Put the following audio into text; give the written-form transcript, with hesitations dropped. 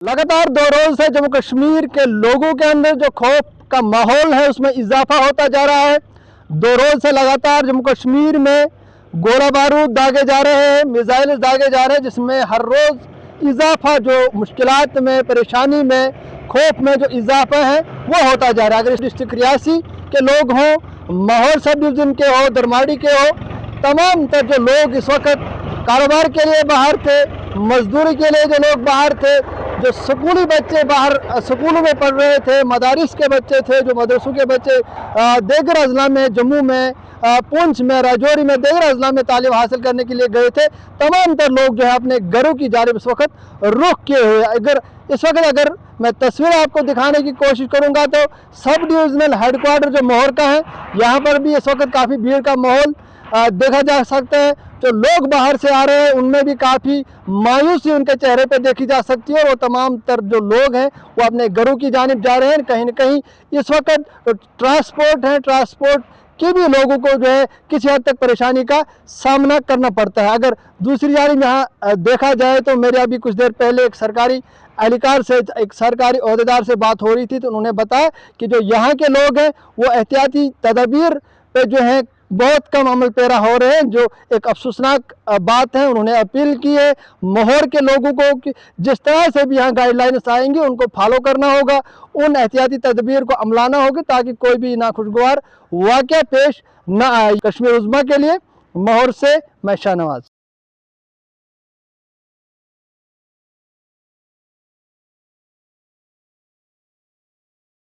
लगातार 2 रोज से जम्मू कश्मीर के लोगों के अंदर जो खौफ का माहौल है उसमें इजाफा होता जा रहा है। 2 रोज से लगातार जम्मू कश्मीर में गोला बारूद दागे जा रहे हैं, मिसाइल दागे जा रहे हैं, जिसमें हर रोज़ इजाफा जो मुश्किलात में, परेशानी में, खौफ में जो इजाफा है वो होता जा रहा है। अगर इस डिस्ट्रिक्ट रियासी के लोग हों, माहौल सब डिवीज़न के हो, दरमाड़ी के हो, तमाम तर जो लोग इस वक्त कारोबार के लिए बाहर थे, मजदूरी के लिए जो लोग बाहर थे, जो स्कूली बच्चे बाहर स्कूलों में पढ़ रहे थे, मदारिस के बच्चे थे, जो मदरसों के बच्चे दीगर अजला में, जम्मू में, पुंछ में, राजौरी में, दीगर अजला में तालीम हासिल करने के लिए गए थे, तमाम तर लोग जो है अपने घरों की जानिब इस वक्त रुख किए हुए। अगर मैं तस्वीर आपको दिखाने की कोशिश करूंगा तो सब डिविजनल हेडक्वार्टर जो मोहर का है, यहाँ पर भी इस वक्त काफ़ी भीड़ का माहौल देखा जा सकता है। जो लोग बाहर से आ रहे हैं उनमें भी काफ़ी मायूसी उनके चेहरे पे देखी जा सकती है, और वो तमाम तर जो लोग हैं वो अपने घरों की जानिब जा रहे हैं। कहीं न कहीं इस वक्त ट्रांसपोर्ट के भी लोगों को जो है किसी हद तक परेशानी का सामना करना पड़ता है। अगर दूसरी जानिब यहाँ देखा जाए तो मेरे अभी कुछ देर पहले एक सरकारी एहलकार से, एक सरकारी ओहदेदार से बात हो रही थी, तो उन्होंने बताया कि जो यहाँ के लोग हैं वो एहतियाती तदबीर पे जो है बहुत कम अमल पैरा हो रहे हैं, जो एक अफसोसनाक बात है। उन्होंने अपील की है मोहर के लोगों को कि जिस तरह से भी यहाँ गाइडलाइंस आएंगी उनको फॉलो करना होगा, उन एहतियाती तदबीर को अमलाना होगी ताकि कोई भी नाखुशगवार वाक़या पेश न आए। कश्मीर उज़्मा के लिए मोहर से मैं शाहनवाज।